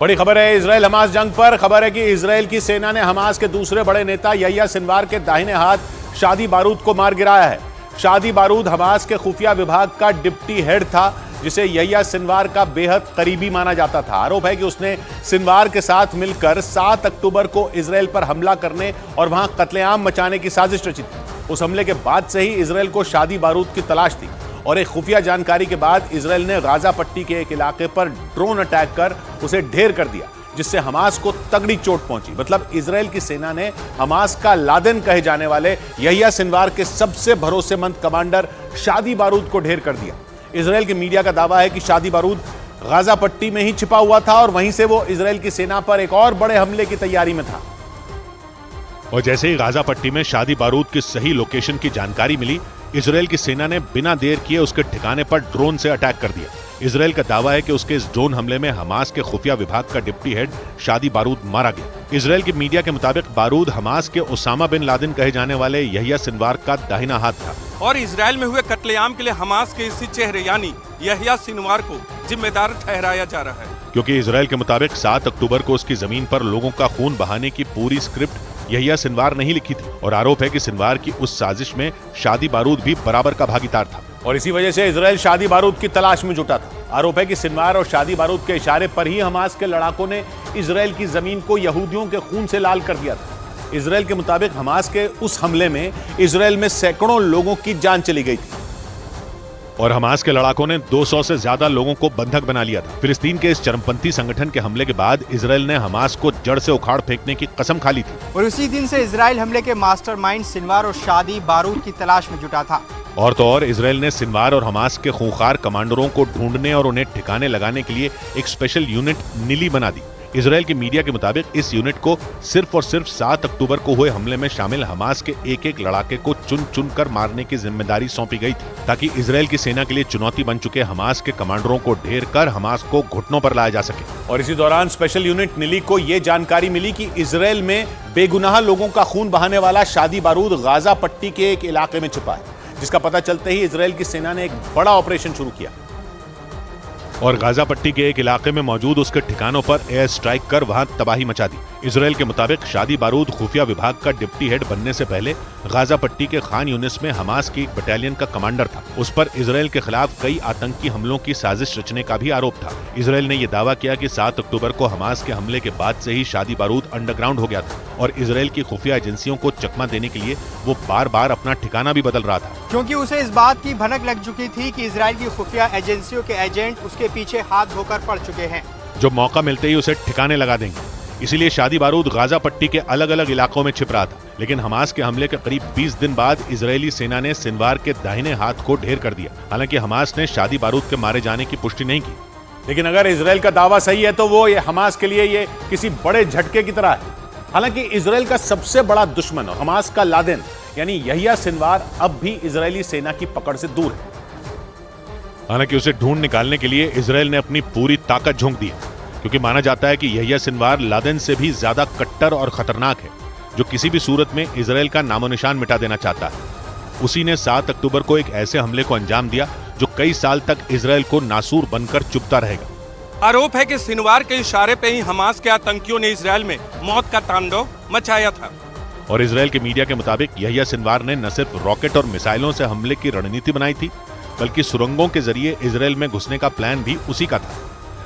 बड़ी खबर है इजराइल हमास जंग पर। खबर है कि इजराइल की सेना ने हमास के दूसरे बड़े नेता यहिया सिनवार के दाहिने हाथ शादी बारूद को मार गिराया है। शादी बारूद हमास के खुफिया विभाग का डिप्टी हेड था, जिसे यहिया सिनवार का बेहद करीबी माना जाता था। आरोप है कि उसने सिनवार के साथ मिलकर 7 अक्टूबर को इजराइल पर हमला करने और वहां कत्लेआम मचाने की साजिश रची थी। उस हमले के बाद से ही इजराइल को शादी बारूद की तलाश थी और एक खुफिया जानकारी के बाद इजराइल ने गाजा पट्टी के एक इलाके पर ड्रोन अटैक कर उसे ढेर कर दिया, जिससे हमास को तगड़ी चोट पहुंची। मतलब इजराइल की सेना ने हमास का लादेन कहे जाने वाले यहिया सिनवार के सबसे भरोसेमंद कमांडर शादी बारूद को ढेर कर दिया। इजराइल के मीडिया का दावा है कि शादी बारूद गाजा पट्टी में ही छिपा हुआ था और वहीं से वो इजराइल की सेना पर एक और बड़े हमले की तैयारी में था। और जैसे ही गाजा पट्टी में शादी बारूद की सही लोकेशन की जानकारी मिली, इजराइल की सेना ने बिना देर किए उसके ठिकाने पर ड्रोन से अटैक कर दिया। इजराइल का दावा है कि उसके इस ड्रोन हमले में हमास के खुफिया विभाग का डिप्टी हेड शादी बारूद मारा गया। इजराइल की मीडिया के मुताबिक बारूद हमास के उसामा बिन लादेन कहे जाने वाले यहिया सिनवार का दाहिना हाथ था और इजराइल में हुए कत्लेआम के लिए हमास के इसी चेहरे यानी यहिया सिनवार को जिम्मेदार ठहराया जा रहा है, क्योंकि इजराइल के मुताबिक 7 अक्टूबर को उसकी जमीन पर लोगों का खून बहाने की पूरी स्क्रिप्ट यहिया सिनवार नहीं लिखी थी और आरोप है कि सिनवार की उस साजिश में शादी बारूद भी बराबर का भागीदार था और इसी वजह से इजराइल शादी बारूद की तलाश में जुटा था। आरोप है कि सिनवार और शादी बारूद के इशारे पर ही हमास के लड़ाकों ने इजराइल की जमीन को यहूदियों के खून से लाल कर दिया था। इजराइल के मुताबिक हमास के उस हमले में इजराइल में सैकड़ों लोगों की जान चली गई थी और हमास के लड़ाकों ने 200 से ज्यादा लोगों को बंधक बना लिया था। फिलिस्तीन के इस चरमपंथी संगठन के हमले के बाद इजराइल ने हमास को जड़ से उखाड़ फेंकने की कसम खा ली थी और उसी दिन से इजराइल हमले के मास्टरमाइंड सिनवार और शादी बारूद की तलाश में जुटा था। और तो और इजराइल ने सिनवार और हमास के खूंखार कमांडरों को ढूंढने और उन्हें ठिकाने लगाने के लिए एक स्पेशल यूनिट नीली बना दी। इजराइल की मीडिया के मुताबिक इस यूनिट को सिर्फ और सिर्फ 7 अक्टूबर को हुए हमले में शामिल हमास के एक एक लड़ाके को चुन चुन कर मारने की जिम्मेदारी सौंपी गई थी, ताकि इजराइल की सेना के लिए चुनौती बन चुके हमास के कमांडरों को ढेर कर हमास को घुटनों पर लाया जा सके। और इसी दौरान स्पेशल यूनिट नीली को यह जानकारी मिली कि इजराइल में बेगुनाह लोगों का खून बहाने वाला शादी बारूद गाजा पट्टी के एक इलाके में छिपा है, जिसका पता चलते ही इजराइल की सेना ने एक बड़ा ऑपरेशन शुरू किया और गाजा पट्टी के एक इलाके में मौजूद उसके ठिकानों पर एयर स्ट्राइक कर वहां तबाही मचा दी। इजराइल के मुताबिक शादी बारूद खुफिया विभाग का डिप्टी हेड बनने से पहले गाजा पट्टी के खान यूनिस में हमास की एक बटालियन का कमांडर था। उस पर इजराइल के खिलाफ कई आतंकी हमलों की साजिश रचने का भी आरोप था। इजराइल ने यह दावा किया कि 7 अक्टूबर को हमास के हमले के बाद से ही शादी बारूद अंडरग्राउंड हो गया था और इजराइल की खुफिया एजेंसियों को चकमा देने के लिए वो बार बार अपना ठिकाना भी बदल रहा था, क्योंकि उसे इस बात की भनक लग चुकी थी कि इजराइल की खुफिया एजेंसियों के एजेंट उसके पीछे हाथ धोकर पड़ चुके हैं, जो मौका मिलते ही उसे ठिकाने लगा देंगे। इसीलिए शादी बारूद गाजा पट्टी के अलग अलग इलाकों में छिप रहा था। लेकिन हमास के हमले के करीब 20 दिन बाद इजरायली सेना ने सिनवार के दाहिने हाथ को ढेर कर दिया। हालांकि हमास ने शादी बारूद के मारे जाने की पुष्टि नहीं की, लेकिन अगर इजराइल का दावा सही है तो वो ये हमास के लिए ये किसी बड़े झटके की तरह है। हालांकि इजराइल का सबसे बड़ा दुश्मन और हमास का लादेन यानी यहिया सिनवार अब भी इजरायली सेना की पकड़ से दूर है। हालांकि उसे ढूंढ निकालने के लिए इजराइल ने अपनी पूरी ताकत झोंक दी, क्योंकि माना जाता है कि यहिया सिनवार लादेन से भी ज्यादा कट्टर और खतरनाक है, जो किसी भी सूरत में इजराइल का नामो निशान मिटा देना चाहता है। उसी ने 7 अक्टूबर को एक ऐसे हमले को अंजाम दिया जो कई साल तक इजराइल को नासूर बनकर चुभता रहेगा। आरोप है कि सिनवार के इशारे पे ही हमास के आतंकियों ने इजराइल में मौत का तांडव मचाया था। और इजराइल के मीडिया के मुताबिक यहिया सिनवार ने न सिर्फ रॉकेट और मिसाइलों से हमले की रणनीति बनाई थी, बल्कि सुरंगों के जरिए इजराइल में घुसने का प्लान भी उसी का था।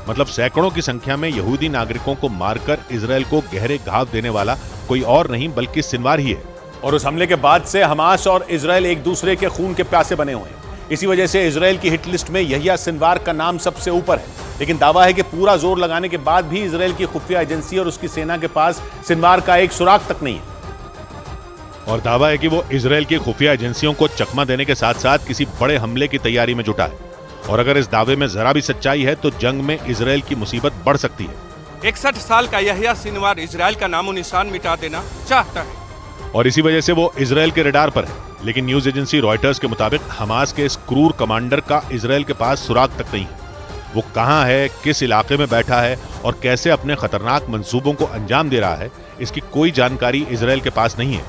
मतलब सैकड़ों की संख्या में यहूदी नागरिकों को मारकर इजराइल को गहरे घाव देने वाला कोई और नहीं बल्कि सिनवार ही है। और उस हमले के बाद से हमास और इजराइल एक दूसरे के खून के प्यासे बने हुए हैं। इसी वजह से इजराइल की हिट लिस्ट में यहिया सिनवार का नाम सबसे ऊपर है। लेकिन दावा है कि पूरा जोर लगाने के बाद भी इजराइल की खुफिया एजेंसी और उसकी सेना के पास सिनवार का एक सुराग तक नहीं है। और दावा है कि वो इजराइल की खुफिया एजेंसियों को चकमा देने के साथ साथ किसी बड़े हमले की तैयारी में जुटा है। और अगर इस दावे में जरा भी सच्चाई है तो जंग में इजराइल की मुसीबत बढ़ सकती है। 61 साल का यहिया सिनवार इजराइल का नामो निशान मिटा देना चाहता है और इसी वजह से वो इजराइल के रडार पर है। लेकिन न्यूज एजेंसी रॉयटर्स के मुताबिक हमास के इस क्रूर कमांडर का इजराइल के पास सुराग तक नहीं है। वो कहां है, किस इलाके में बैठा है और कैसे अपने खतरनाक मंसूबों को अंजाम दे रहा है, इसकी कोई जानकारी इजराइल के पास नहीं है।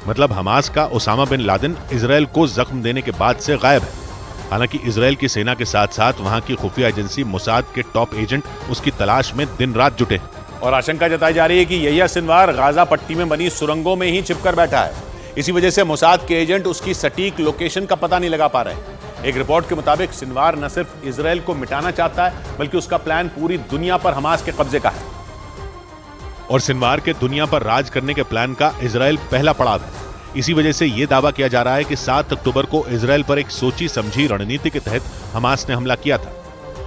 मतलब हमास का उसामा बिन लादेन इजराइल को जख्म देने के बाद से गायब है। हालांकि इजरायल की सेना के साथ साथ वहां की खुफिया एजेंसी मोसाद के टॉप एजेंट उसकी तलाश में दिन रात जुटे हैं। और आशंका जताई जा रही है कि यहिया सिनवार गाजा पट्टी में बनी सुरंगों में ही छिपकर बैठा है। इसी वजह से मोसाद के एजेंट उसकी सटीक लोकेशन का पता नहीं लगा पा रहे। एक रिपोर्ट के मुताबिक सिनवार न सिर्फ इजरायल को मिटाना चाहता है, बल्कि उसका प्लान पूरी दुनिया पर हमास के कब्जे का है। और सिनवार के दुनिया पर राज करने के प्लान का इजरायल पहला पड़ाव है। इसी वजह से यह दावा किया जा रहा है कि 7 अक्टूबर को इजरायल पर एक सोची समझी रणनीति के तहत हमास ने हमला किया था।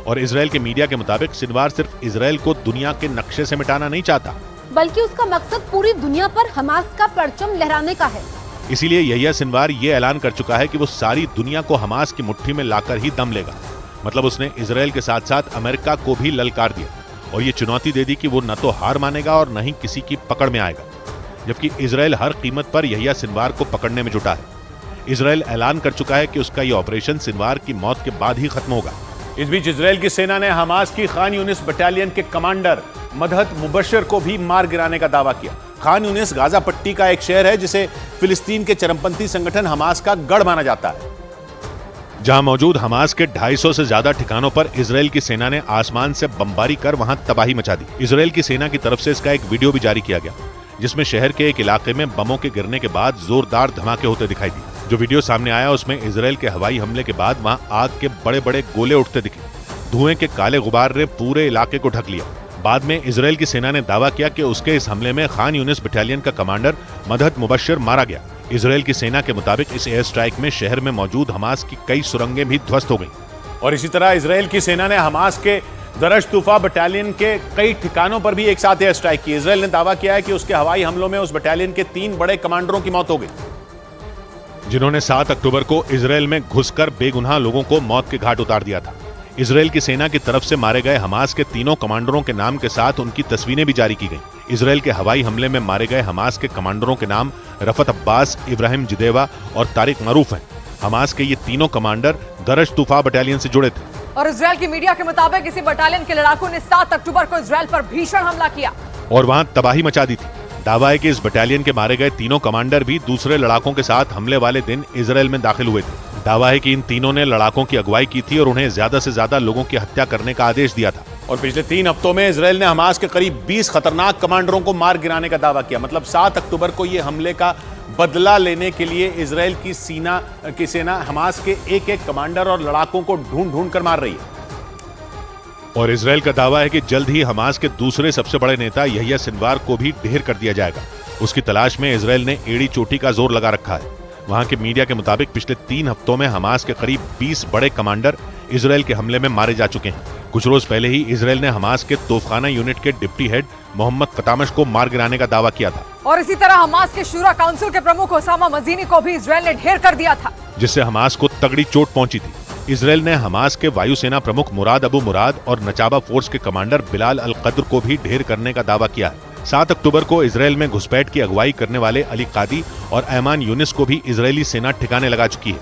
और इजरायल के मीडिया के मुताबिक सिनवार सिर्फ इजरायल को दुनिया के नक्शे से मिटाना नहीं चाहता, बल्कि उसका मकसद पूरी दुनिया पर हमास का परचम लहराने का है। इसीलिए यहिया सिनवार ये ऐलान कर चुका है कि वो सारी दुनिया को हमास की मुट्ठी में लाकर ही दम लेगा। मतलब उसने इजरायल के साथ साथ अमेरिका को भी ललकार दिया और ये चुनौती दे दी कि वो न तो हार मानेगा और न ही किसी की पकड़ में आएगा। जबकि इजरायल हर कीमत पर यहिया सिनवार को पकड़ने में जुटा है। इजरायल ऐलान कर चुका है कि उसका ये ऑपरेशन सिनवार की मौत के बाद ही खत्म होगा। इस बीच इजरायल की सेना ने हमास की खान यूनिस बटालियन के कमांडर मदहत मुबशर को भी मार गिराने का दावा किया। खान यूनिस गाजा पट्टी का एक शहर है जिसे फिलिस्तीन के चरमपंथी संगठन हमास का गढ़ माना जाता है। जहां मौजूद हमास के 250 से ज्यादा ठिकानों पर इजरायल की सेना ने आसमान से बमबारी कर वहां तबाही मचा दी। इजरायल की सेना की तरफ से इसका एक वीडियो भी जारी किया गया, जिसमें शहर के एक इलाके में बमों के गिरने के बाद जोरदार धमाके होते दिखाई दिए। जो वीडियो सामने आया उसमें इजरायल के हवाई हमले के बाद वहां आग के बड़े बड़े गोले उठते दिखे। धुएं के काले गुबार ने पूरे इलाके को ढक लिया। बाद में इजरायल की सेना ने दावा किया कि उसके इस हमले में खान यूनिस बटालियन का कमांडर मदहत मुबशर मारा गया। इजरायल की सेना के मुताबिक इस एयर स्ट्राइक में शहर में मौजूद हमास की कई सुरंगें भी ध्वस्त हो गई। और इसी तरह इजरायल की सेना ने हमास के दरश तूफा बटालियन के कई ठिकानों पर भी एक साथ एयर स्ट्राइक की। इजरायल ने दावा किया है कि उसके हवाई हमलों में उस बटालियन के 3 बड़े कमांडरों की मौत हो गई, जिन्होंने 7 अक्टूबर को इजरायल में घुसकर बेगुनाह लोगों को मौत के घाट उतार दिया था। इजरायल की सेना की तरफ से मारे गए हमास के 3 कमांडरों के नाम के साथ उनकी तस्वीरें भी जारी की गईं। इजरायल के हवाई हमले में मारे गए हमास के कमांडरों के नाम रफत अब्बास, इब्राहिम जिदेवा और तारिक मरूफ हैं। हमास के ये 3 कमांडर दरश तूफा बटालियन से जुड़े थे। और इजरायल की मीडिया के मुताबिक इसी बटालियन के लड़ाकों ने 7 अक्टूबर को इजरायल पर भीषण हमला किया और वहां तबाही मचा दी थी। दावा है कि इस बटालियन के मारे गए 3 कमांडर भी दूसरे लड़ाकों के साथ हमले वाले दिन इजरायल में दाखिल हुए थे। दावा है कि इन तीनों ने लड़ाकों की अगुवाई की थी और उन्हें ज्यादा से ज्यादा लोगों की हत्या करने का आदेश दिया था। और पिछले 3 हफ्तों में इजरायल ने हमास के करीब 20 खतरनाक कमांडरों को मार गिराने का दावा किया। मतलब 7 अक्टूबर को यह हमले का बदला लेने के लिए इजरायल की सेना हमास के एक कमांडर और लड़ाकों को ढूंढ कर मार रही है। और इजरायल का दावा है कि जल्द ही हमास के दूसरे सबसे बड़े नेता यहिया सिनवार को भी ढेर कर दिया जाएगा। उसकी तलाश में इजरायल ने एड़ी चोटी का जोर लगा रखा है। वहां के मीडिया के मुताबिक पिछले 3 हफ्तों में हमास के करीब 20 बड़े कमांडर इजरायल के हमले में मारे जा चुके हैं। कुछ रोज पहले ही इजरायल ने हमास के तोफखाना यूनिट के डिप्टी हेड मोहम्मद कतामश को मार गिराने का दावा किया था। और इसी तरह हमास के शूरा काउंसिल के प्रमुख ओसामा मजीनी को भी इजरायल ने ढेर कर दिया था, जिससे हमास को तगड़ी चोट पहुंची थी। इजरायल ने हमास के वायुसेना प्रमुख मुराद अबू मुराद और नचाबा फोर्स के कमांडर बिलाल अल कद्र को भी ढेर करने का दावा किया है। 7 अक्टूबर को इजरायल में घुसपैठ की अगुवाई करने वाले अली कादी और ऐमान यूनिस को भी इजरायली सेना ठिकाने लगा चुकी है।